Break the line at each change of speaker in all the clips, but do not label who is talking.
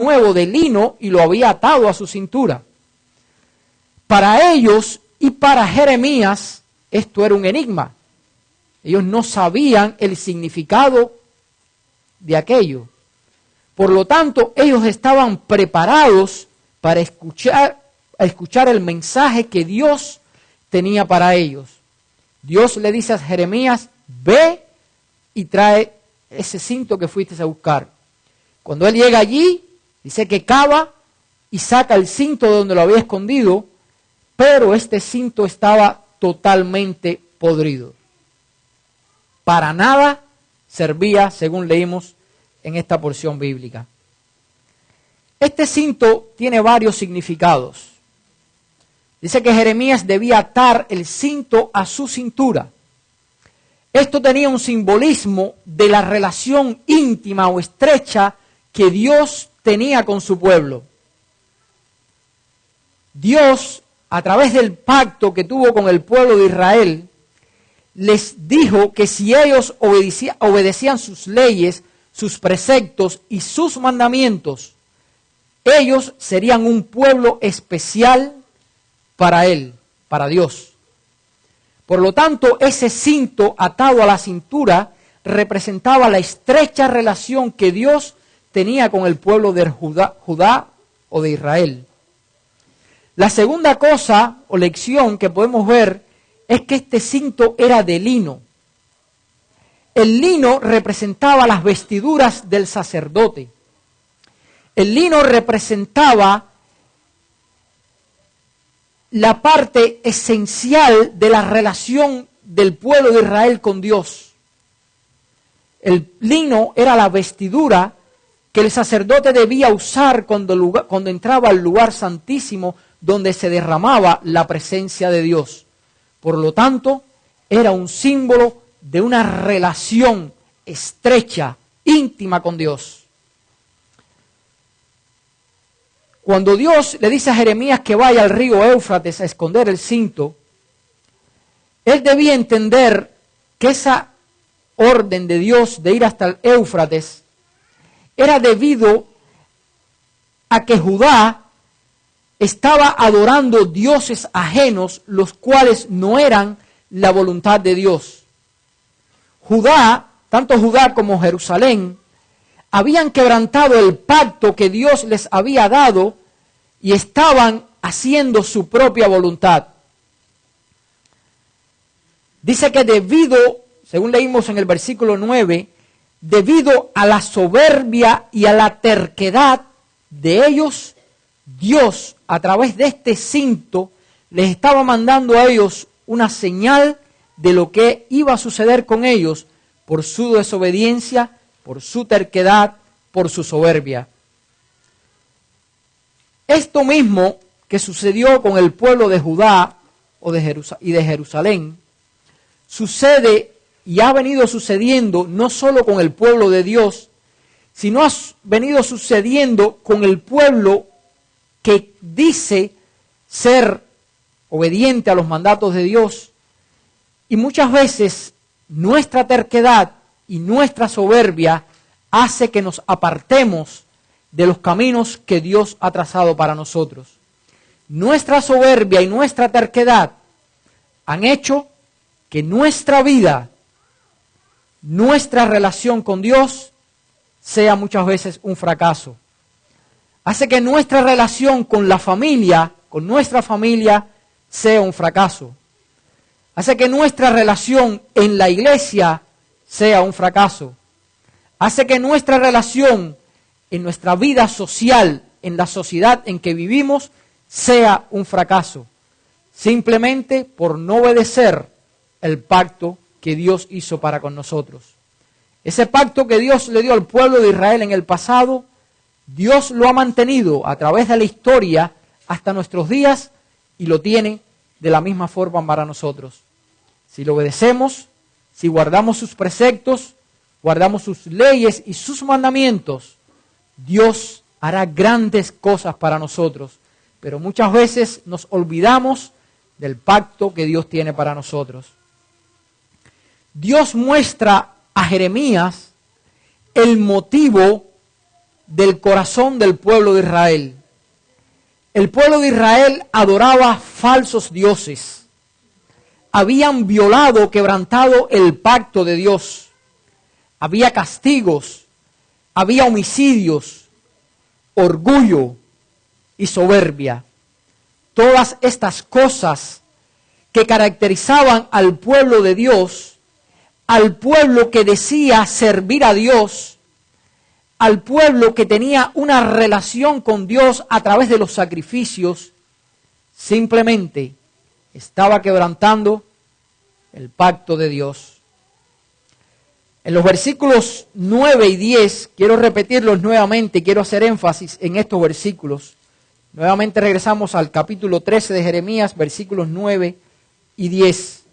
nuevo de lino y lo había atado a su cintura. Para ellos y para Jeremías esto era un enigma. Ellos no sabían el significado de aquello. Por lo tanto, ellos estaban preparados para escuchar el mensaje que Dios tenía para ellos. Dios le dice a Jeremías, ve y trae ese cinto que fuiste a buscar. Cuando él llega allí, dice que cava y saca el cinto de donde lo había escondido, pero este cinto estaba totalmente podrido. Para nada servía, según leímos en esta porción bíblica. Este cinto tiene varios significados. Dice que Jeremías debía atar el cinto a su cintura. Esto tenía un simbolismo de la relación íntima o estrecha que Dios tenía con su pueblo. Dios, a través del pacto que tuvo con el pueblo de Israel, les dijo que si ellos obedecían sus leyes, sus preceptos y sus mandamientos, ellos serían un pueblo especial para Él, para Dios. Por lo tanto, ese cinto atado a la cintura representaba la estrecha relación que Dios tenía con el pueblo de Judá o de Israel. La segunda cosa o lección que podemos ver es que este cinto era de lino. El lino representaba las vestiduras del sacerdote. El lino representaba la parte esencial de la relación del pueblo de Israel con Dios. El lino era la vestidura que el sacerdote debía usar cuando entraba al lugar santísimo donde se derramaba la presencia de Dios. Por lo tanto, era un símbolo de una relación estrecha, íntima con Dios. Cuando Dios le dice a Jeremías que vaya al río Éufrates a esconder el cinto, él debía entender que esa orden de Dios de ir hasta el Éufrates era debido a que Judá estaba adorando dioses ajenos, los cuales no eran la voluntad de Dios. Judá, tanto Judá como Jerusalén, habían quebrantado el pacto que Dios les había dado y estaban haciendo su propia voluntad. Dice que debido, según leímos en el versículo 9, debido a la soberbia y a la terquedad de ellos, Dios, a través de este cinto, les estaba mandando a ellos una señal de lo que iba a suceder con ellos por su desobediencia, por su terquedad, por su soberbia. Esto mismo que sucedió con el pueblo de Judá y de Jerusalén, sucede y ha venido sucediendo no solo con el pueblo de Dios, sino ha venido sucediendo con el pueblo que dice ser obediente a los mandatos de Dios. Y muchas veces nuestra terquedad y nuestra soberbia hace que nos apartemos de los caminos que Dios ha trazado para nosotros. Nuestra soberbia y nuestra terquedad han hecho que nuestra vida, nuestra relación con Dios sea muchas veces un fracaso. Hace que nuestra relación con la familia, con nuestra familia, sea un fracaso. Hace que nuestra relación en la iglesia sea un fracaso. Hace que nuestra relación en nuestra vida social, en la sociedad en que vivimos, sea un fracaso. Simplemente por no obedecer el pacto que Dios hizo para con nosotros. Ese pacto que Dios le dio al pueblo de Israel en el pasado, Dios lo ha mantenido a través de la historia hasta nuestros días y lo tiene de la misma forma para nosotros. Si lo obedecemos, si guardamos sus preceptos, guardamos sus leyes y sus mandamientos, Dios hará grandes cosas para nosotros. Pero muchas veces nos olvidamos del pacto que Dios tiene para nosotros. Dios muestra a Jeremías el motivo del corazón del pueblo de Israel. El pueblo de Israel adoraba falsos dioses. Habían violado, quebrantado el pacto de Dios. Había castigos, había homicidios, orgullo y soberbia. Todas estas cosas que caracterizaban al pueblo de Dios, al pueblo que decía servir a Dios, al pueblo que tenía una relación con Dios a través de los sacrificios, simplemente estaba quebrantando el pacto de Dios. En los versículos 9 y 10, quiero repetirlos nuevamente, quiero hacer énfasis en estos versículos. Nuevamente regresamos al capítulo 13 de Jeremías, versículos 9 y 10.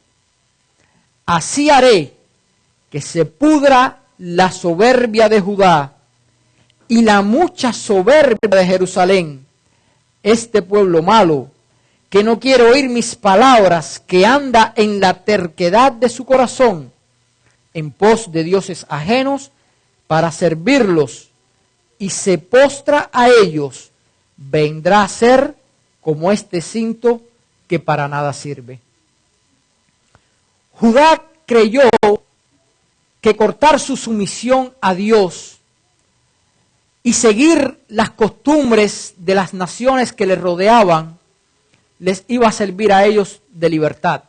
Así haré que se pudra la soberbia de Judá y la mucha soberbia de Jerusalén, este pueblo malo, que no quiere oír mis palabras, que anda en la terquedad de su corazón, en pos de dioses ajenos, para servirlos, y se postra a ellos, vendrá a ser como este cinto que para nada sirve. Judá creyó que cortar su sumisión a Dios y seguir las costumbres de las naciones que les rodeaban les iba a servir a ellos de libertad.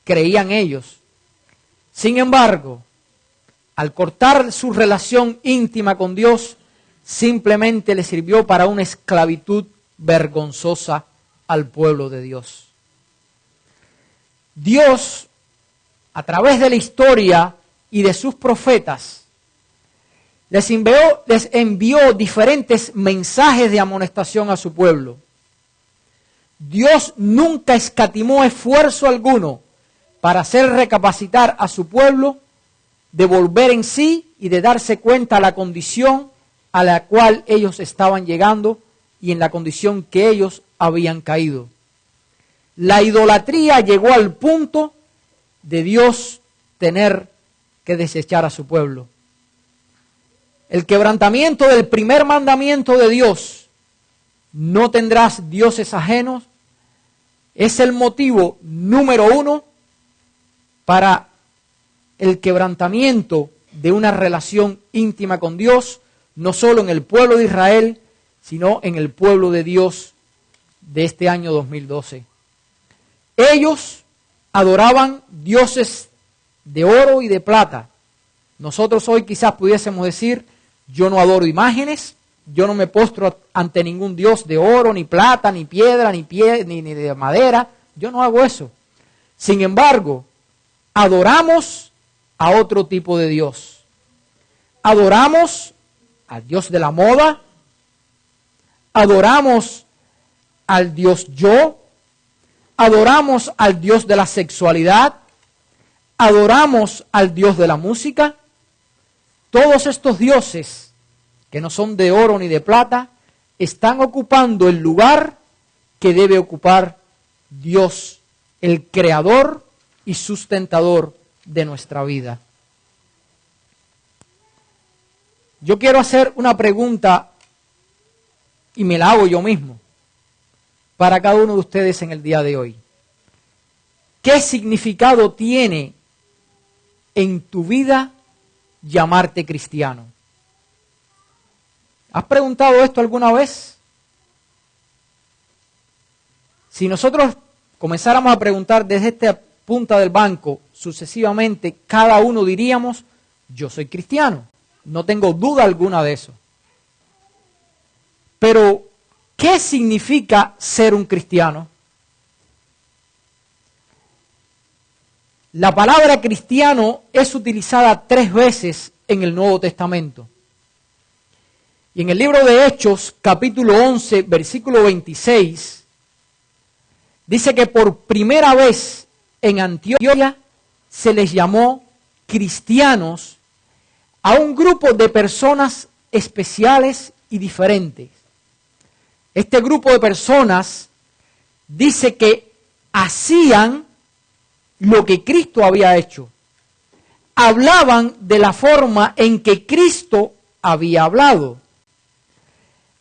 Creían ellos. Sin embargo, al cortar su relación íntima con Dios, simplemente le sirvió para una esclavitud vergonzosa al pueblo de Dios. Dios, a través de la historia y de sus profetas, les envió diferentes mensajes de amonestación a su pueblo. Dios nunca escatimó esfuerzo alguno para hacer recapacitar a su pueblo, de volver en sí y de darse cuenta de la condición a la cual ellos estaban llegando y en la condición que ellos habían caído. La idolatría llegó al punto de Dios tener que desechar a su pueblo. El quebrantamiento del primer mandamiento de Dios, no tendrás dioses ajenos, es el motivo número uno para el quebrantamiento de una relación íntima con Dios, no solo en el pueblo de Israel, sino en el pueblo de Dios de este año 2012. Ellos adoraban dioses de oro y de plata. Nosotros hoy quizás pudiésemos decir, yo no adoro imágenes, yo no me postro ante ningún dios de oro, ni plata, ni piedra, ni de madera, yo no hago eso. Sin embargo, adoramos a otro tipo de Dios. Adoramos al Dios de la moda, adoramos al Dios yo, adoramos al Dios de la sexualidad, adoramos al Dios de la música. Todos estos dioses, que no son de oro ni de plata, están ocupando el lugar que debe ocupar Dios, el creador y sustentador de nuestra vida. Yo quiero hacer una pregunta y me la hago yo mismo para cada uno de ustedes en el día de hoy. ¿Qué significado tiene en tu vida llamarte cristiano? ¿Has preguntado esto alguna vez? Si nosotros comenzáramos a preguntar desde esta punta del banco sucesivamente, cada uno diríamos, yo soy cristiano. No tengo duda alguna de eso. Pero, ¿qué significa ser un cristiano? La palabra cristiano es utilizada 3 veces en el Nuevo Testamento. Y en el libro de Hechos, capítulo 11, versículo 26, dice que por primera vez en Antioquía se les llamó cristianos a un grupo de personas especiales y diferentes. Este grupo de personas dice que hacían lo que Cristo había hecho. Hablaban de la forma en que Cristo había hablado.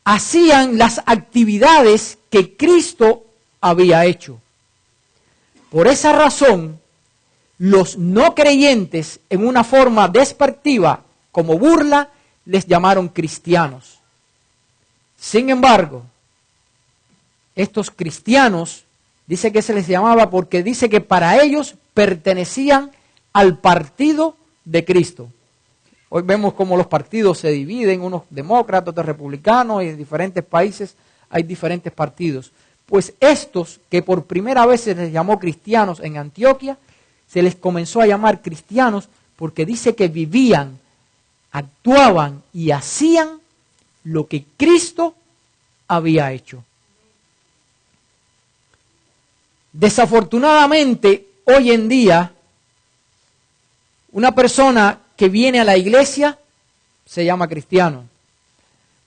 hacían las actividades que Cristo había hecho. Por esa razón, los no creyentes, en una forma despectiva, como burla, les llamaron cristianos. Sin embargo, estos cristianos, dice que se les llamaba porque dice que para ellos pertenecían al partido de Cristo. Hoy vemos cómo los partidos se dividen, unos demócratas, otros republicanos, y en diferentes países hay diferentes partidos. Pues estos, que por primera vez se les llamó cristianos en Antioquía, se les comenzó a llamar cristianos porque dice que vivían, actuaban y hacían lo que Cristo había hecho. Desafortunadamente, hoy en día, una persona que viene a la iglesia se llama cristiano.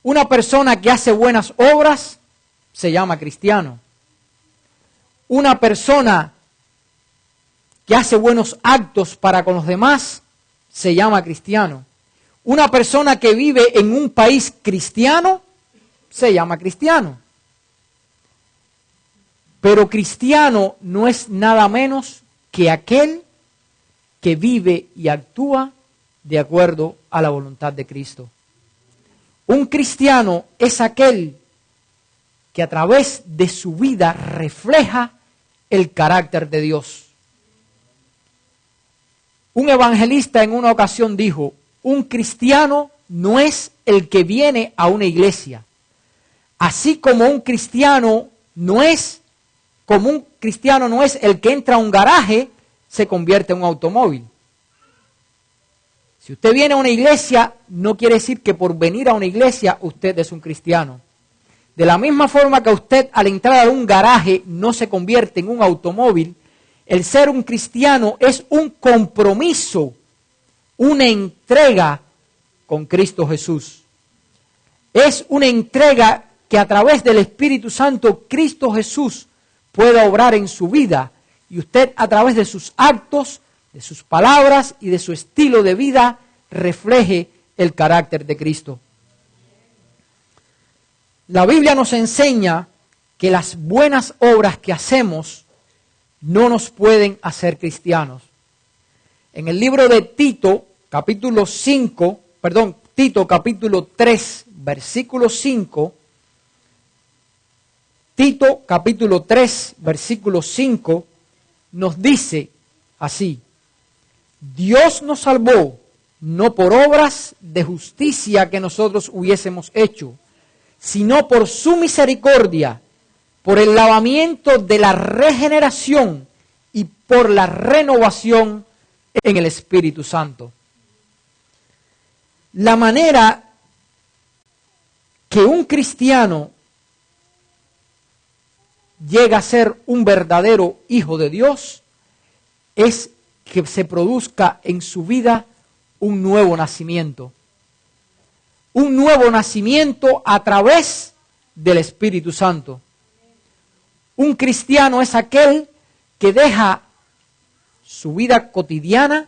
Una persona que hace buenas obras se llama cristiano. Una persona que hace buenos actos para con los demás se llama cristiano. Una persona que vive en un país cristiano se llama cristiano. Pero cristiano no es nada menos que aquel que vive y actúa de acuerdo a la voluntad de Cristo. Un cristiano es aquel que a través de su vida refleja el carácter de Dios. Un evangelista en una ocasión dijo: un cristiano no es el que viene a una iglesia, así como un cristiano no es el que entra a un garaje, se convierte en un automóvil. Si usted viene a una iglesia, no quiere decir que por venir a una iglesia usted es un cristiano. De la misma forma que usted al entrar a un garaje no se convierte en un automóvil, el ser un cristiano es un compromiso, una entrega con Cristo Jesús. Es una entrega que a través del Espíritu Santo Cristo Jesús pueda obrar en su vida y usted a través de sus actos, de sus palabras y de su estilo de vida refleje el carácter de Cristo. La Biblia nos enseña que las buenas obras que hacemos no nos pueden hacer cristianos. En el libro de Tito, capítulo 3, versículo 5, Tito, capítulo 3, versículo 5, nos dice así: Dios nos salvó no por obras de justicia que nosotros hubiésemos hecho, sino por su misericordia, por el lavamiento de la regeneración y por la renovación en el Espíritu Santo. La manera que un cristiano llega a ser un verdadero hijo de Dios es que se produzca en su vida un nuevo nacimiento. Un nuevo nacimiento a través del Espíritu Santo. Un cristiano es aquel que deja su vida cotidiana,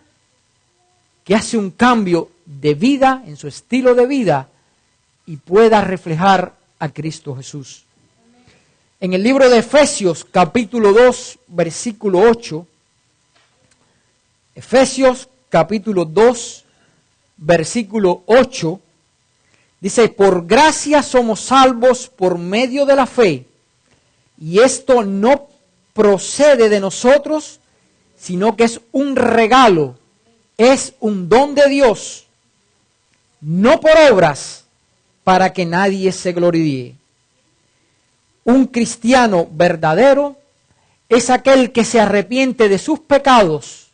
que hace un cambio de vida en su estilo de vida y pueda reflejar a Cristo Jesús. En el libro de Efesios, capítulo 2, versículo 8, Efesios, capítulo 2, versículo 8, dice: por gracia somos salvos por medio de la fe, y esto no procede de nosotros, sino que es un regalo, es un don de Dios, no por obras, para que nadie se gloríe. Un cristiano verdadero es aquel que se arrepiente de sus pecados,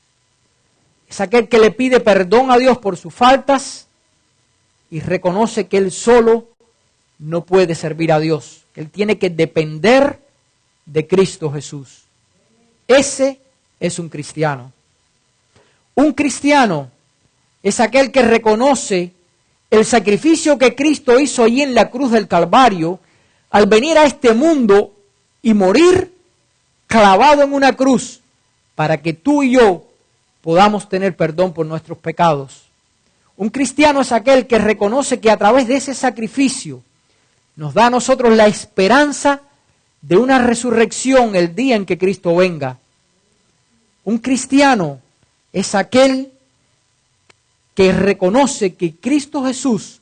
es aquel que le pide perdón a Dios por sus faltas y reconoce que él solo no puede servir a Dios, que él tiene que depender de Cristo Jesús. Ese es un cristiano. Un cristiano es aquel que reconoce el sacrificio que Cristo hizo allí en la cruz del Calvario al venir a este mundo y morir clavado en una cruz para que tú y yo podamos tener perdón por nuestros pecados. Un cristiano es aquel que reconoce que a través de ese sacrificio nos da a nosotros la esperanza de una resurrección el día en que Cristo venga. Un cristiano es aquel que reconoce que Cristo Jesús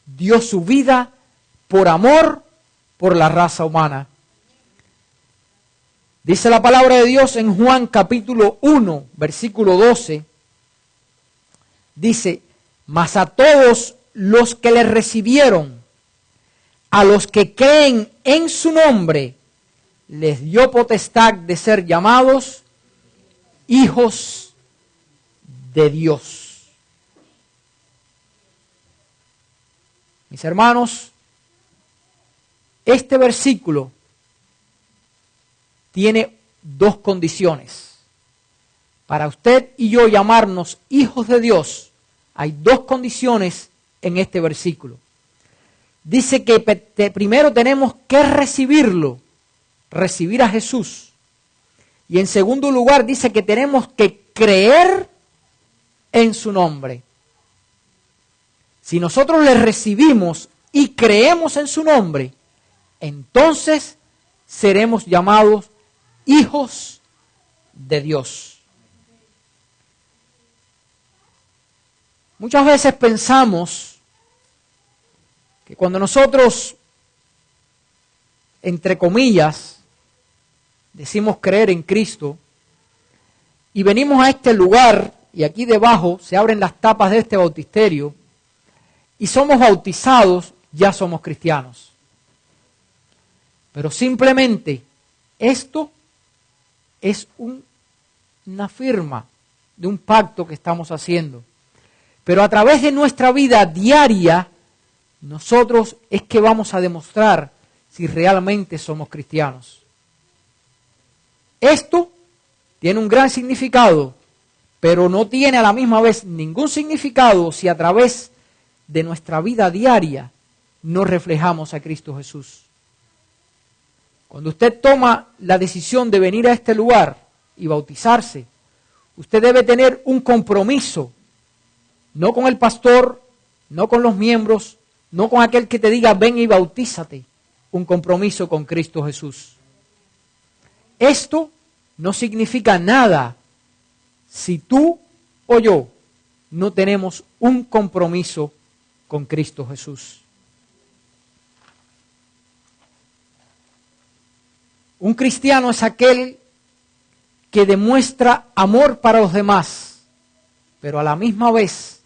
dio su vida por amor por la raza humana. Dice la palabra de Dios en Juan capítulo 1, versículo 12, dice, mas a todos los que le recibieron, a los que creen en su nombre, les dio potestad de ser llamados hijos de Dios. Mis hermanos, este versículo tiene dos condiciones. Para usted y yo llamarnos hijos de Dios, hay dos condiciones en este versículo. Dice que primero tenemos que recibirlo, recibir a Jesús. Y en segundo lugar dice que tenemos que creer en su nombre. Si nosotros le recibimos y creemos en su nombre, entonces seremos llamados hijos de Dios. Muchas veces pensamos que cuando nosotros, entre comillas, decimos creer en Cristo y venimos a este lugar y aquí debajo se abren las tapas de este bautisterio y somos bautizados, ya somos cristianos. Pero simplemente esto es una firma de un pacto que estamos haciendo. Pero a través de nuestra vida diaria, nosotros es que vamos a demostrar si realmente somos cristianos. Esto tiene un gran significado, pero no tiene a la misma vez ningún significado si a través de nuestra vida diaria no reflejamos a Cristo Jesús. Cuando usted toma la decisión de venir a este lugar y bautizarse, usted debe tener un compromiso, no con el pastor, no con los miembros, no con aquel que te diga ven y bautízate, un compromiso con Cristo Jesús. Esto no significa nada si tú o yo no tenemos un compromiso con Cristo Jesús. Un cristiano es aquel que demuestra amor para los demás, pero a la misma vez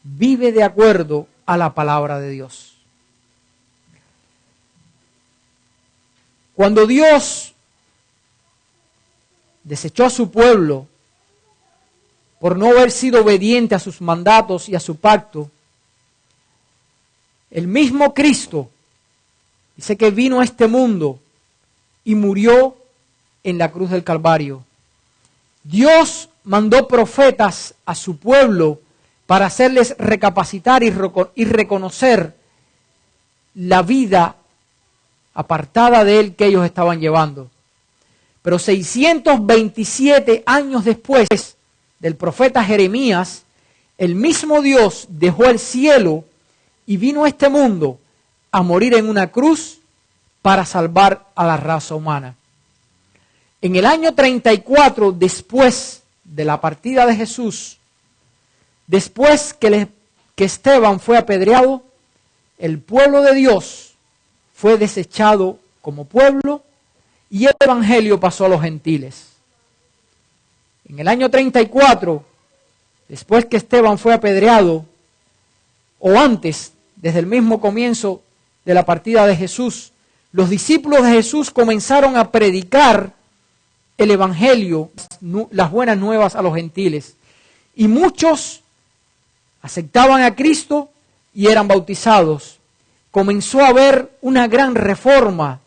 vive de acuerdo a la palabra de Dios. Cuando Dios desechó a su pueblo por no haber sido obediente a sus mandatos y a su pacto, el mismo Cristo dice que vino a este mundo y murió en la cruz del Calvario. Dios mandó profetas a su pueblo para hacerles recapacitar y reconocer la vida apartada de Él que ellos estaban llevando. Pero 627 años después del profeta Jeremías, el mismo Dios dejó el cielo y vino a este mundo a morir en una cruz para salvar a la raza humana. En el año 34, después de la partida de Jesús, después que Esteban fue apedreado, el pueblo de Dios fue desechado como pueblo y el evangelio pasó a los gentiles. En el año 34, después que Esteban fue apedreado, o antes, desde el mismo comienzo de la partida de Jesús, los discípulos de Jesús comenzaron a predicar el evangelio, las buenas nuevas a los gentiles. Y muchos aceptaban a Cristo y eran bautizados. Comenzó a haber una gran reforma,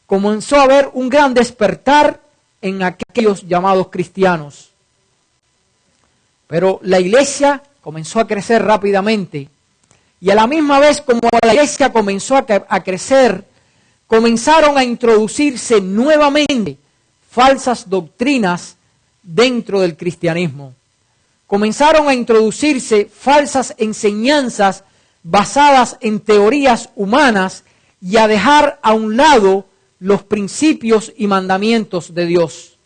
comenzó a haber un gran despertar en aquellos llamados cristianos. Pero la iglesia comenzó a crecer rápidamente y a la misma vez como la iglesia comenzó a crecer, comenzaron a introducirse nuevamente falsas doctrinas dentro del cristianismo. Comenzaron a introducirse falsas enseñanzas basadas en teorías humanas y a dejar a un lado los principios y mandamientos de Dios.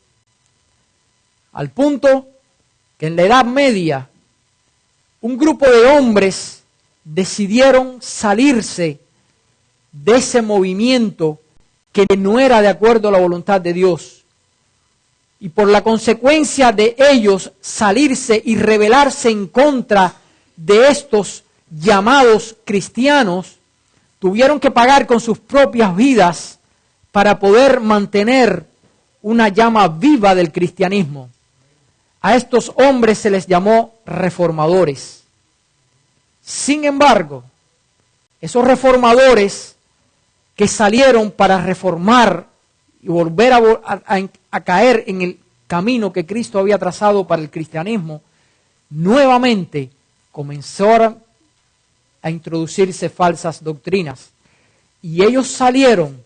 Al punto que en la Edad Media un grupo de hombres decidieron salirse de ese movimiento que no era de acuerdo a la voluntad de Dios. Y por la consecuencia de ellos salirse y rebelarse en contra de estos llamados cristianos, tuvieron que pagar con sus propias vidas para poder mantener una llama viva del cristianismo. A estos hombres se les llamó reformadores. Sin embargo, esos reformadores que salieron para reformar y volver a caer en el camino que Cristo había trazado para el cristianismo, nuevamente comenzaron a introducirse falsas doctrinas. Y ellos salieron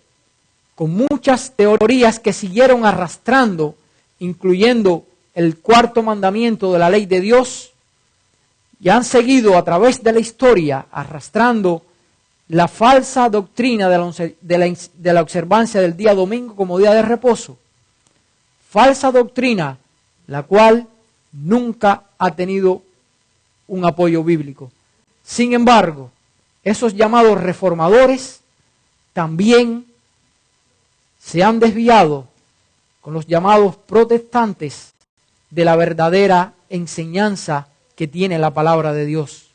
con muchas teorías que siguieron arrastrando, incluyendo el cuarto mandamiento de la ley de Dios, y han seguido a través de la historia arrastrando la falsa doctrina de la observancia del día domingo como día de reposo. Falsa doctrina, la cual nunca ha tenido un apoyo bíblico. Sin embargo, esos llamados reformadores también se han desviado con los llamados protestantes de la verdadera enseñanza que tiene la palabra de Dios.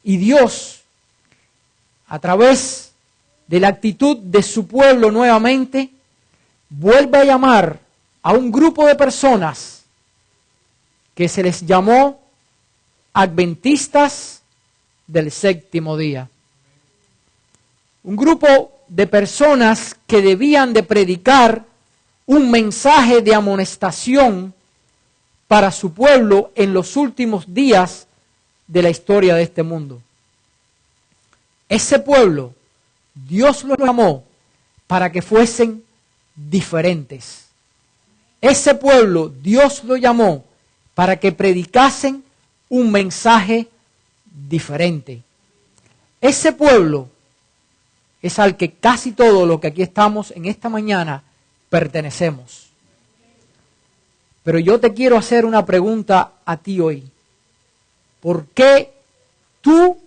Y Dios, a través de la actitud de su pueblo nuevamente, vuelve a llamar a un grupo de personas que se les llamó adventistas del séptimo día. Un grupo de personas que debían de predicar un mensaje de amonestación para su pueblo en los últimos días de la historia de este mundo. Ese pueblo, Dios lo llamó para que fuesen diferentes. Ese pueblo, Dios lo llamó para que predicasen un mensaje diferente. Ese pueblo es al que casi todos los que aquí estamos en esta mañana pertenecemos. Pero yo te quiero hacer una pregunta a ti hoy. ¿Por qué tú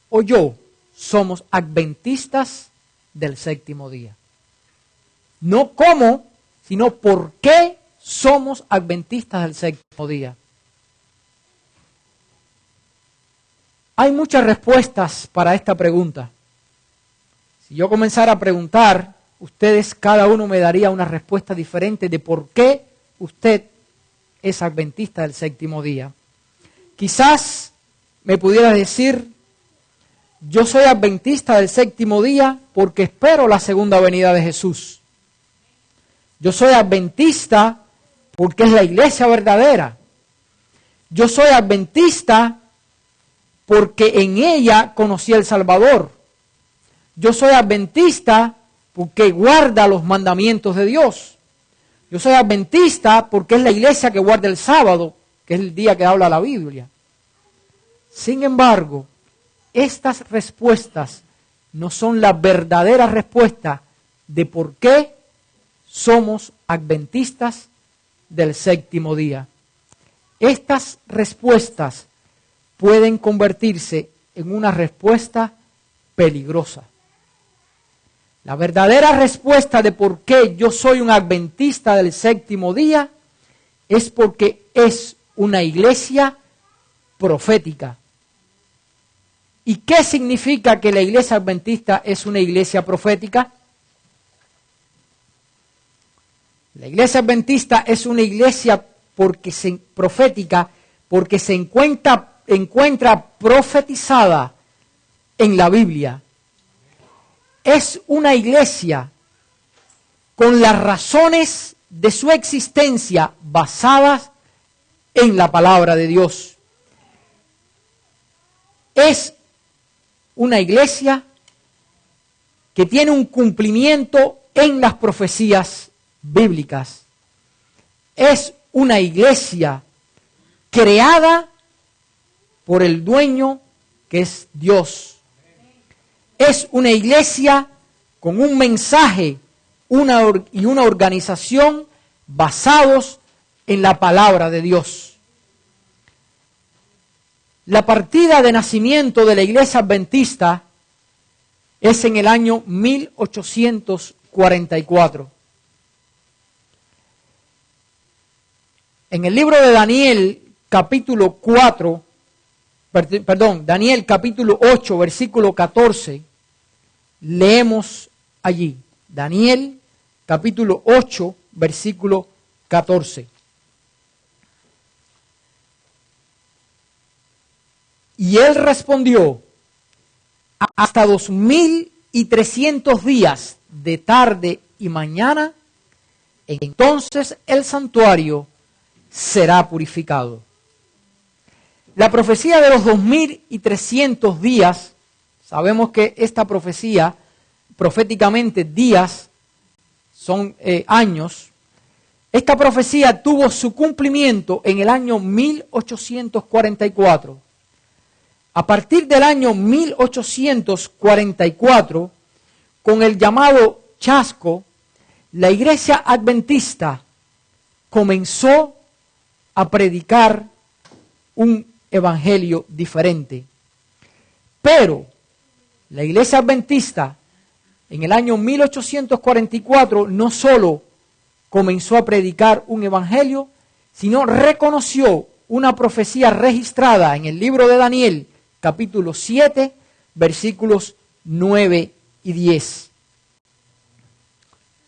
o yo somos adventistas del séptimo día? No cómo, sino por qué somos adventistas del séptimo día. Hay muchas respuestas para esta pregunta. Si yo comenzara a preguntar, ustedes cada uno me daría una respuesta diferente de por qué usted es adventista del séptimo día. Quizás me pudiera decir, yo soy adventista del séptimo día porque espero la segunda venida de Jesús. Yo soy adventista porque es la iglesia verdadera. Yo soy adventista porque en ella conocí al Salvador. Yo soy adventista porque guarda los mandamientos de Dios. Yo soy adventista porque es la iglesia que guarda el sábado, que es el día que habla la Biblia. Sin embargo, estas respuestas no son la verdadera respuesta de por qué somos adventistas del séptimo día. Estas respuestas pueden convertirse en una respuesta peligrosa. La verdadera respuesta de por qué yo soy un adventista del séptimo día es porque es una iglesia profética. ¿Y qué significa que la iglesia adventista es una iglesia profética? La iglesia adventista es una iglesia profética porque se encuentra profetizada en la Biblia. Es una iglesia con las razones de su existencia basadas en la palabra de Dios. Es una iglesia que tiene un cumplimiento en las profecías bíblicas. Es una iglesia creada por el dueño que es Dios. es una iglesia con un mensaje y una organización basados en la palabra de Dios. La partida de nacimiento de la iglesia adventista es en el año 1844. En el libro de Daniel, capítulo 8, versículo 14, leemos allí. Daniel, capítulo 8, versículo 14. Y él respondió: hasta 2300 días de tarde y mañana, entonces el santuario será purificado. La profecía de los 2300 días, sabemos que esta profecía, proféticamente días, son años. Esta profecía tuvo su cumplimiento en el año 1844. A partir del año 1844, con el llamado chasco, la iglesia adventista comenzó a predicar un evangelio diferente. Pero la iglesia adventista en el año 1844 no solo comenzó a predicar un evangelio, sino reconoció una profecía registrada en el libro de Daniel, capítulo 7, versículos 9 y 10.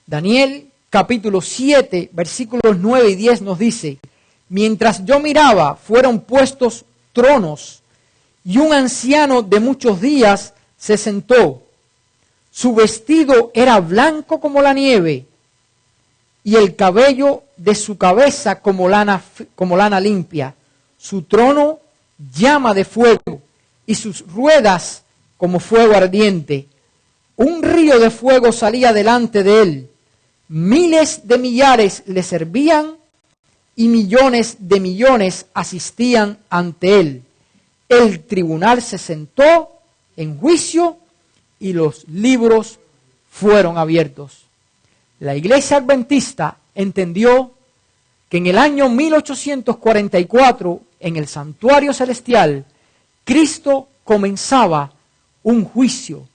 Daniel, capítulo 7, versículos 9 y 10 nos dice: mientras yo miraba, fueron puestos tronos, y un anciano de muchos días se sentó. Su vestido era blanco como la nieve, y el cabello de su cabeza como lana limpia. Su trono llama de fuego, y sus ruedas como fuego ardiente. Un río de fuego salía delante de él. Miles de millares le servían, y millones de millones asistían ante él. El tribunal se sentó en juicio y los libros fueron abiertos. La iglesia adventista entendió que en el año 1844, en el santuario celestial, Cristo comenzaba un juicio,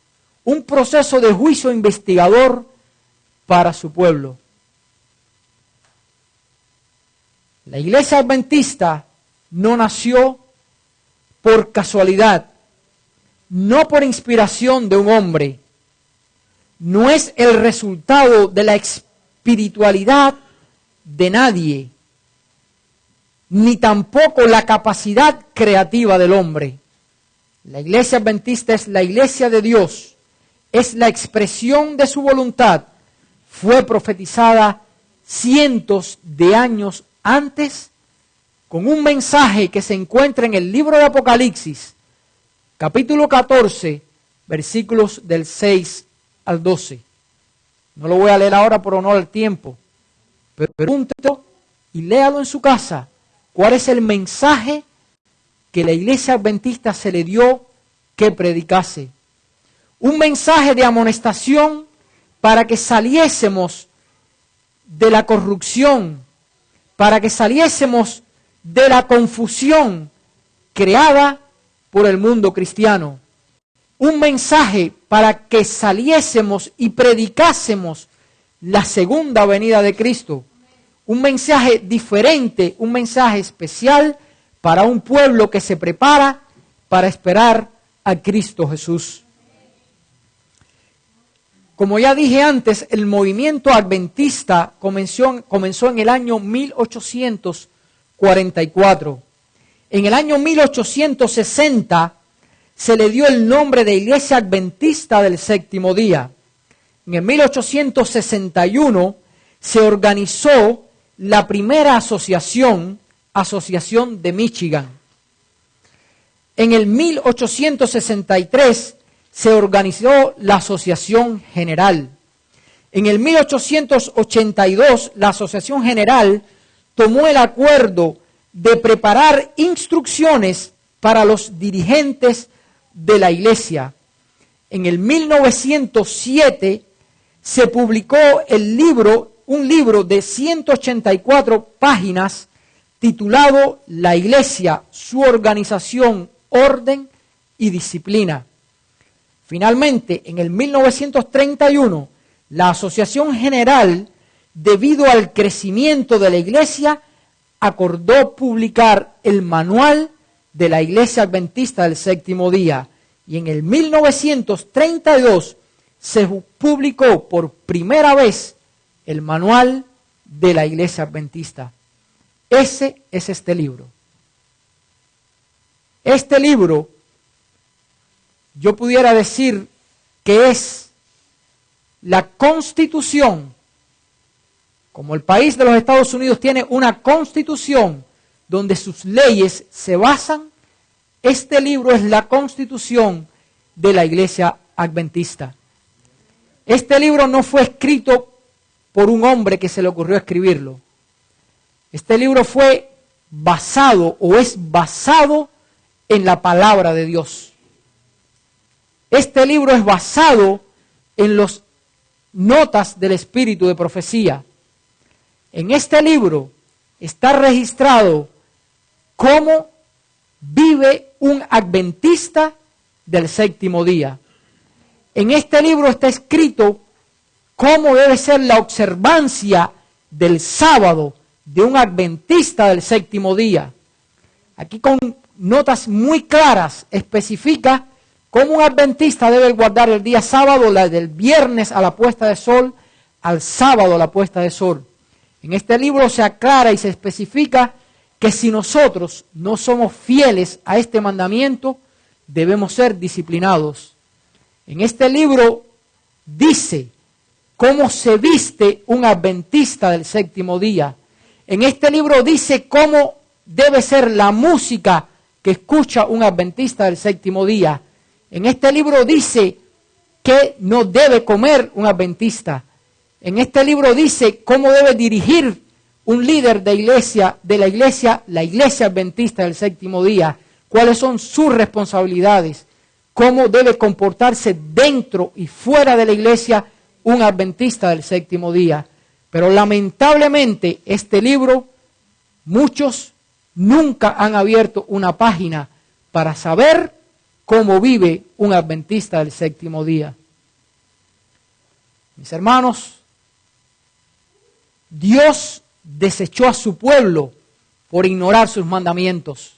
un proceso de juicio investigador para su pueblo. La iglesia adventista no nació por casualidad, no por inspiración de un hombre. No es el resultado de la espiritualidad de nadie, ni tampoco la capacidad creativa del hombre. La iglesia adventista es la iglesia de Dios, es la expresión de su voluntad. Fue profetizada cientos de años antes, con un mensaje que se encuentra en el libro de Apocalipsis, capítulo 14, versículos del 6 al 12. No lo voy a leer ahora por honor al tiempo, pero pregúntelo y léalo en su casa. ¿Cuál es el mensaje que la iglesia adventista se le dio que predicase? Un mensaje de amonestación para que saliésemos de la corrupción, para que saliésemos de la confusión creada por el mundo cristiano. Un mensaje para que saliésemos y predicásemos la segunda venida de Cristo. Un mensaje diferente, un mensaje especial para un pueblo que se prepara para esperar a Cristo Jesús. Como ya dije antes, el movimiento adventista comenzó en el año 1844. En el año 1860 se le dio el nombre de Iglesia Adventista del Séptimo Día. En el 1861 se organizó la primera asociación de Michigan. En el 1863 se organizó la Asociación General. En el 1882 la Asociación General tomó el acuerdo de preparar instrucciones para los dirigentes de la iglesia. en el 1907 se publicó un libro de 184 páginas titulado La Iglesia, su organización, orden y disciplina. Finalmente, en el 1931, la Asociación General, debido al crecimiento de la Iglesia, acordó publicar el Manual de la Iglesia Adventista del Séptimo Día. Y en el 1932 se publicó por primera vez el Manual de la Iglesia Adventista. Ese es este libro. Este libro, yo pudiera decir que es la Constitución. Como el país de los Estados Unidos tiene una Constitución donde sus leyes se basan, este libro es la Constitución de la Iglesia Adventista. Este libro no fue escrito por un hombre que se le ocurrió escribirlo. Este libro fue basado o es basado en la palabra de Dios. Este libro es basado en las notas del Espíritu de profecía. En este libro está registrado cómo vive un adventista del séptimo día. En este libro está escrito cómo debe ser la observancia del sábado de un adventista del séptimo día. Aquí con notas muy claras especifica cómo un adventista debe guardar el día sábado, la del viernes a la puesta de sol, al sábado a la puesta de sol. En este libro se aclara y se especifica que si nosotros no somos fieles a este mandamiento, debemos ser disciplinados. En este libro dice cómo se viste un adventista del séptimo día. En este libro dice cómo debe ser la música que escucha un adventista del séptimo día. En este libro dice qué no debe comer un adventista. En este libro dice cómo debe dirigir un líder de la iglesia adventista del séptimo día, cuáles son sus responsabilidades, cómo debe comportarse dentro y fuera de la iglesia un adventista del séptimo día. Pero lamentablemente este libro, muchos nunca han abierto una página para saber cómo vive un adventista del séptimo día. Mis hermanos, Dios desechó a su pueblo por ignorar sus mandamientos.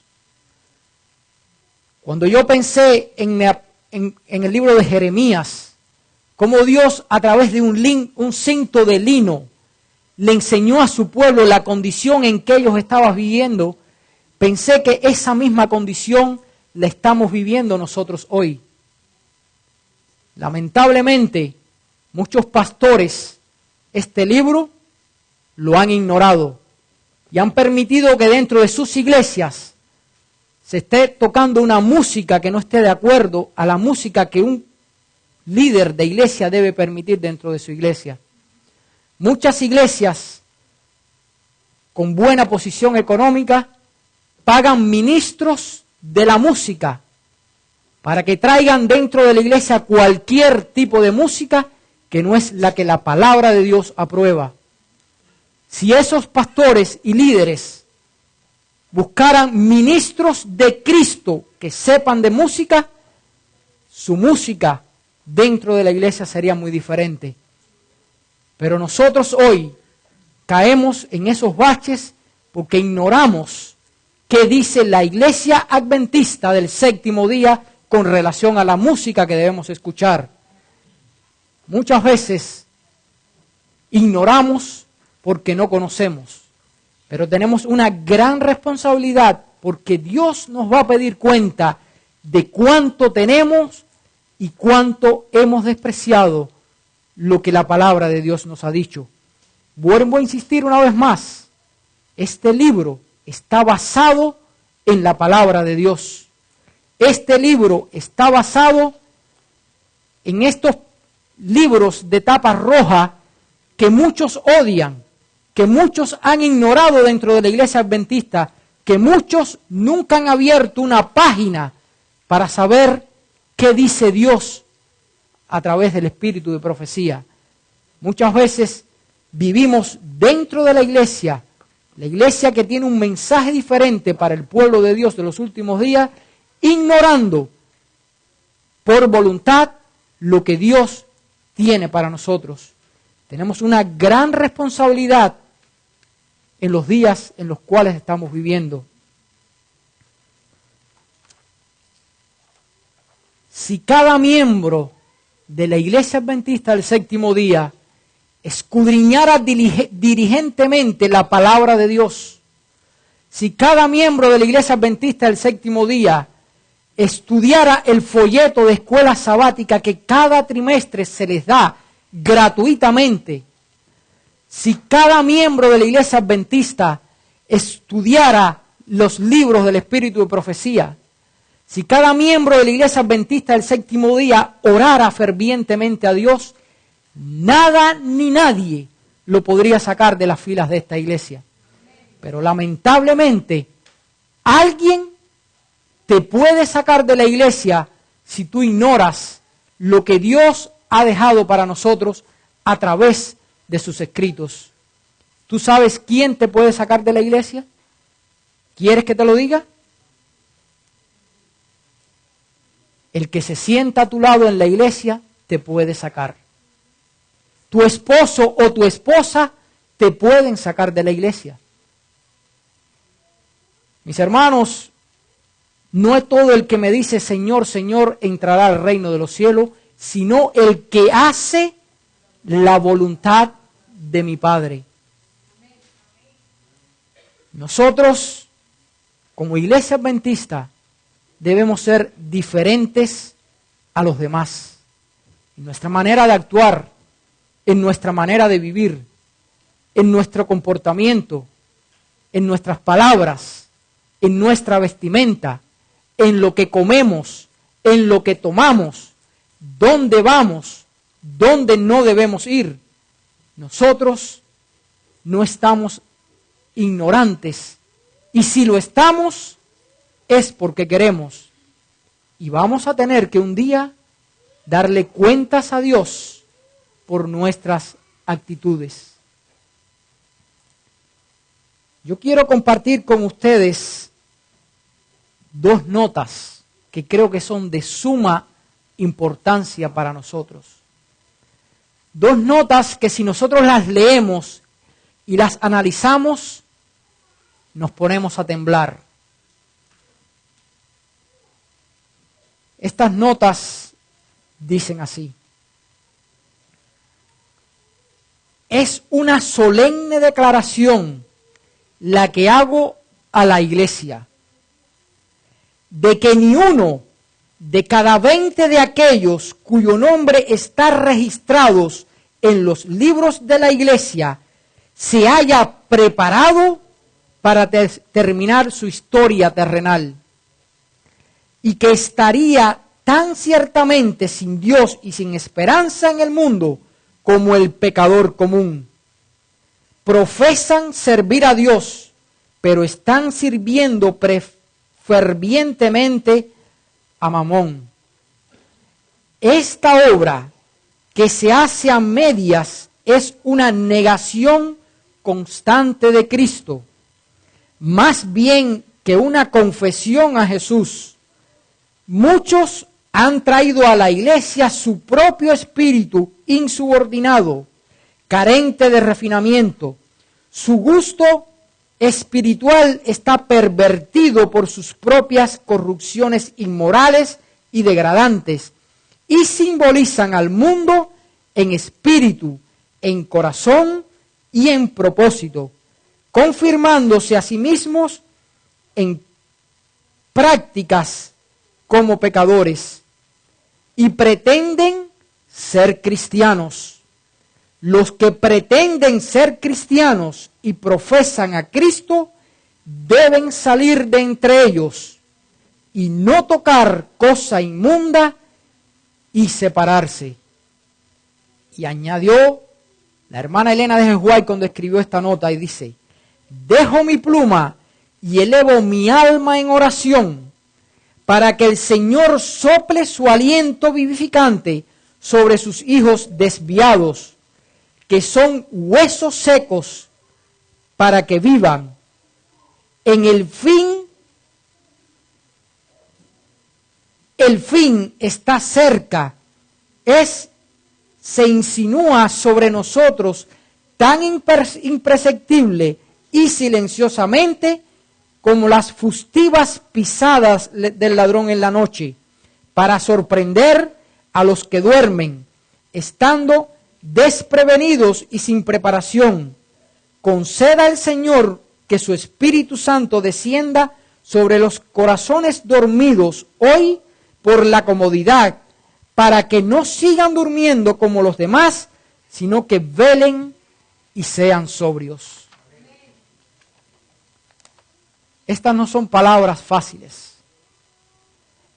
Cuando yo pensé en el libro de Jeremías, cómo Dios a través de un cinto de lino le enseñó a su pueblo la condición en que ellos estaban viviendo, pensé que esa misma condición la estamos viviendo nosotros hoy. Lamentablemente, muchos pastores este libro lo han ignorado y han permitido que dentro de sus iglesias se esté tocando una música que no esté de acuerdo a la música que un líder de iglesia debe permitir dentro de su iglesia. Muchas iglesias con buena posición económica pagan ministros de la música para que traigan dentro de la iglesia cualquier tipo de música que no es la que la palabra de Dios aprueba. Si esos pastores y líderes buscaran ministros de Cristo que sepan de música, su música dentro de la iglesia sería muy diferente. Pero nosotros hoy caemos en esos baches porque ignoramos qué dice la iglesia adventista del séptimo día con relación a la música que debemos escuchar. Muchas veces ignoramos porque no conocemos, pero tenemos una gran responsabilidad porque Dios nos va a pedir cuenta de cuánto tenemos y cuánto hemos despreciado lo que la palabra de Dios nos ha dicho. Vuelvo a insistir una vez más, este libro está basado en la palabra de Dios. Este libro está basado en estos libros de tapa roja que muchos odian, que muchos han ignorado dentro de la iglesia adventista, que muchos nunca han abierto una página para saber qué dice Dios a través del espíritu de profecía. Muchas veces vivimos dentro de la iglesia que tiene un mensaje diferente para el pueblo de Dios de los últimos días, ignorando por voluntad lo que Dios tiene para nosotros. Tenemos una gran responsabilidad en los días en los cuales estamos viviendo. Si cada miembro de la Iglesia Adventista del Séptimo Día escudriñara diligentemente la palabra de Dios, si cada miembro de la Iglesia Adventista del Séptimo Día estudiara el folleto de escuela sabática que cada trimestre se les da gratuitamente, si cada miembro de la Iglesia Adventista estudiara los libros del Espíritu de Profecía, si cada miembro de la Iglesia Adventista del Séptimo Día orara fervientemente a Dios, nada ni nadie lo podría sacar de las filas de esta iglesia. Pero lamentablemente, alguien te puede sacar de la iglesia si tú ignoras lo que Dios ha dejado para nosotros a través de sus escritos. ¿Tú sabes quién te puede sacar de la iglesia? ¿Quieres que te lo diga? El que se sienta a tu lado en la iglesia te puede sacar. Tu esposo o tu esposa te pueden sacar de la iglesia. Mis hermanos, no es todo el que me dice Señor, Señor entrará al reino de los cielos, sino el que hace la voluntad de mi Padre. Nosotros, como iglesia adventista, debemos ser diferentes a los demás. En nuestra manera de actuar, en nuestra manera de vivir, en nuestro comportamiento, en nuestras palabras, en nuestra vestimenta, en lo que comemos, en lo que tomamos, dónde vamos, dónde no debemos ir. Nosotros no estamos ignorantes, y si lo estamos, es porque queremos. Y vamos a tener que un día darle cuentas a Dios por nuestras actitudes. Yo quiero compartir con ustedes dos notas que creo que son de suma importancia para nosotros. Dos notas que si nosotros las leemos y las analizamos, nos ponemos a temblar. Estas notas dicen así: es una solemne declaración la que hago a la iglesia, de que ni uno de cada 20 de aquellos cuyo nombre está registrados en los libros de la iglesia se haya preparado para terminar su historia terrenal, y que estaría tan ciertamente sin Dios y sin esperanza en el mundo como el pecador común. Profesan servir a Dios, pero están sirviendo fervientemente a Mamón. Esta obra que se hace a medias es una negación constante de Cristo, más bien que una confesión a Jesús. Muchos han traído a la iglesia su propio espíritu insubordinado, carente de refinamiento. Su gusto espiritual está pervertido por sus propias corrupciones inmorales y degradantes, y simbolizan al mundo en espíritu, en corazón y en propósito, confirmándose a sí mismos en prácticas como pecadores, y pretenden ser cristianos. Los que pretenden ser cristianos y profesan a Cristo deben salir de entre ellos y no tocar cosa inmunda y separarse. Y añadió la hermana Elena de Jesuay cuando escribió esta nota, y dice: dejo mi pluma y elevo mi alma en oración para que el Señor sople su aliento vivificante sobre sus hijos desviados, que son huesos secos, para que vivan. En el fin está cerca, se insinúa sobre nosotros tan imperceptible y silenciosamente como las fustivas pisadas del ladrón en la noche, para sorprender a los que duermen, estando desprevenidos y sin preparación. Conceda el Señor que su Espíritu Santo descienda sobre los corazones dormidos hoy por la comodidad, para que no sigan durmiendo como los demás, sino que velen y sean sobrios. Estas no son palabras fáciles.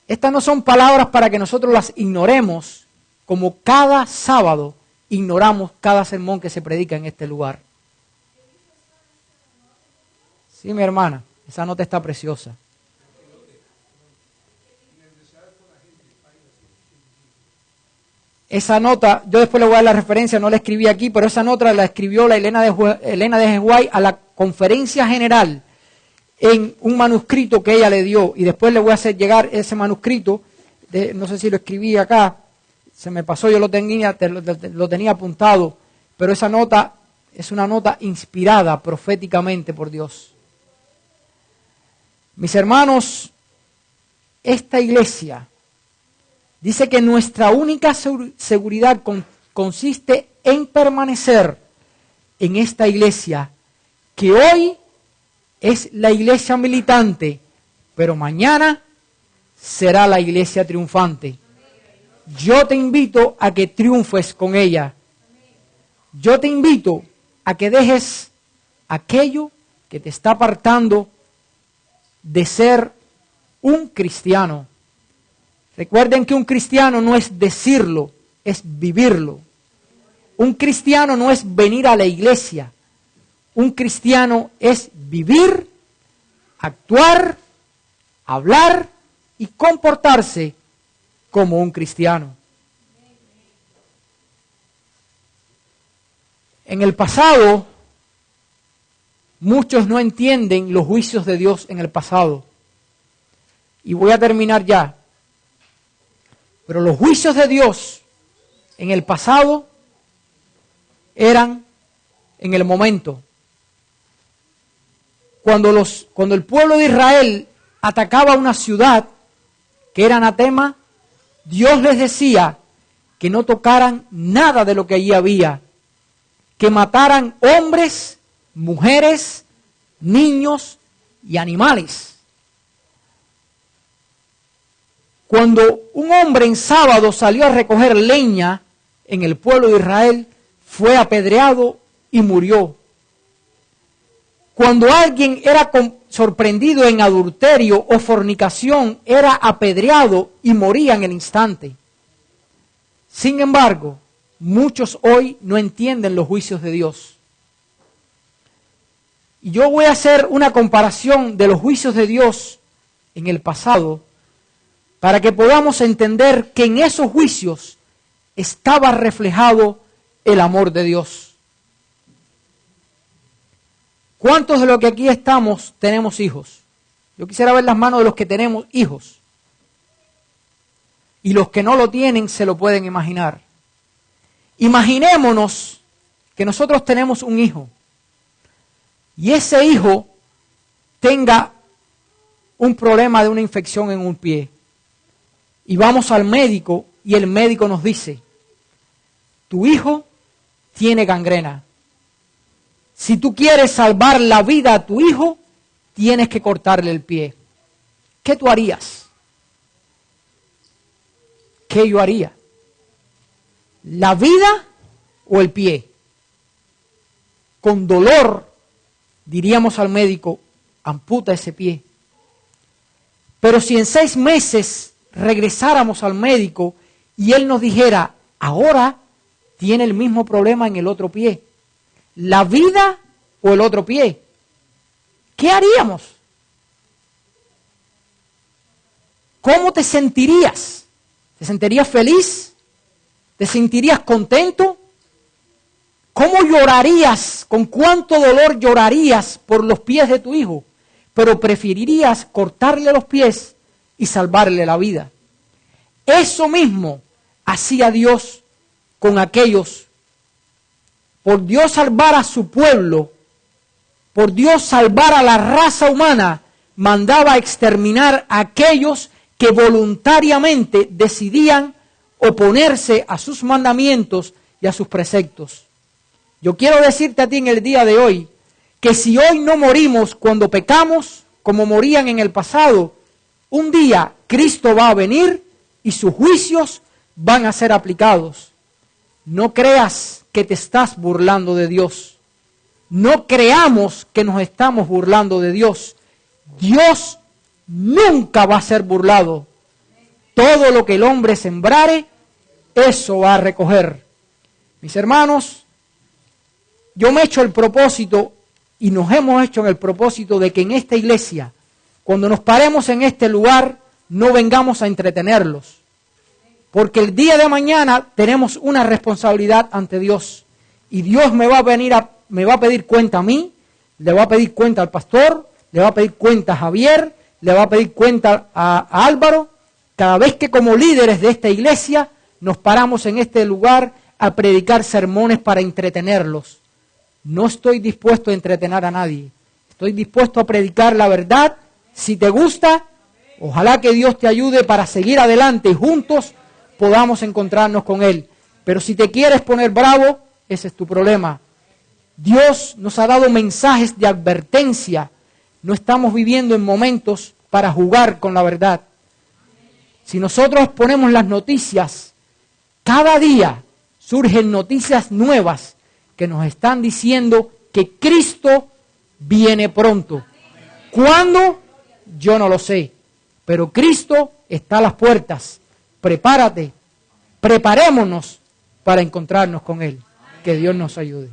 Estas no son palabras para que nosotros las ignoremos, como cada sábado ignoramos cada sermón que se predica en este lugar. Sí, mi hermana, esa nota está preciosa. Esa nota, yo después le voy a dar la referencia, no la escribí aquí, pero esa nota la escribió la Elena de Jehuay a la conferencia general en un manuscrito que ella le dio, y después le voy a hacer llegar ese manuscrito, no sé si lo escribí acá, se me pasó, yo lo tenía apuntado, pero esa nota es una nota inspirada proféticamente por Dios. Mis hermanos, esta iglesia dice que nuestra única seguridad consiste en permanecer en esta iglesia, que hoy es la iglesia militante, pero mañana será la iglesia triunfante. Yo te invito a que triunfes con ella. Yo te invito a que dejes aquello que te está apartando de ser un cristiano. Recuerden que un cristiano no es decirlo, es vivirlo. Un cristiano no es venir a la iglesia. Un cristiano es vivir, actuar, hablar y comportarse como un cristiano. En el pasado, muchos no entienden los juicios de Dios en el pasado. Y voy a terminar ya. Pero los juicios de Dios en el pasado eran en el momento. Cuando el pueblo de Israel atacaba una ciudad que era anatema, Dios les decía que no tocaran nada de lo que allí había, que mataran hombres, mujeres, niños y animales. Cuando un hombre en sábado salió a recoger leña en el pueblo de Israel, fue apedreado y murió. Cuando alguien era sorprendido en adulterio o fornicación, era apedreado y moría en el instante. Sin embargo, muchos hoy no entienden los juicios de Dios. Y yo voy a hacer una comparación de los juicios de Dios en el pasado, para que podamos entender que en esos juicios estaba reflejado el amor de Dios. ¿Cuántos de los que aquí estamos tenemos hijos? Yo quisiera ver las manos de los que tenemos hijos. Y los que no lo tienen se lo pueden imaginar. Imaginémonos que nosotros tenemos un hijo y ese hijo tenga un problema de una infección en un pie. Y vamos al médico y el médico nos dice, tu hijo tiene gangrena. Si tú quieres salvar la vida a tu hijo, tienes que cortarle el pie. ¿Qué tú harías? ¿Qué yo haría? ¿La vida o el pie? Con dolor diríamos al médico, amputa ese pie. Pero si en 6 meses regresáramos al médico y él nos dijera, ahora tiene el mismo problema en el otro pie, la vida o el otro pie, ¿qué haríamos? ¿Cómo te sentirías? ¿Te sentirías feliz? ¿Te sentirías contento? ¿Cómo llorarías? ¿Con cuánto dolor llorarías por los pies de tu hijo? Pero preferirías cortarle los pies y salvarle la vida. Eso mismo hacía Dios con aquellos. Por Dios salvar a su pueblo, por Dios salvar a la raza humana, mandaba a exterminar a aquellos que voluntariamente decidían oponerse a sus mandamientos y a sus preceptos. Yo quiero decirte a ti en el día de hoy, que si hoy no morimos cuando pecamos, como morían en el pasado, un día Cristo va a venir y sus juicios van a ser aplicados. No creas que te estás burlando de Dios. No creamos que nos estamos burlando de Dios. Dios nunca va a ser burlado. Todo lo que el hombre sembrare, eso va a recoger. Mis hermanos, yo me he hecho el propósito y nos hemos hecho el propósito de que en esta iglesia, cuando nos paremos en este lugar, no vengamos a entretenerlos. Porque el día de mañana tenemos una responsabilidad ante Dios. Y Dios me va a pedir cuenta a mí, le va a pedir cuenta al pastor, le va a pedir cuenta a Javier, le va a pedir cuenta a Álvaro. Cada vez que como líderes de esta iglesia nos paramos en este lugar a predicar sermones para entretenerlos. No estoy dispuesto a entretener a nadie. Estoy dispuesto a predicar la verdad. Si te gusta, ojalá que Dios te ayude para seguir adelante y juntos podamos encontrarnos con Él. Pero si te quieres poner bravo, ese es tu problema. Dios nos ha dado mensajes de advertencia. No estamos viviendo en momentos para jugar con la verdad. Si nosotros ponemos las noticias, cada día surgen noticias nuevas que nos están diciendo que Cristo viene pronto. ¿Cuándo? Yo no lo sé. Pero Cristo está a las puertas. Prepárate, preparémonos para encontrarnos con Él. Que Dios nos ayude.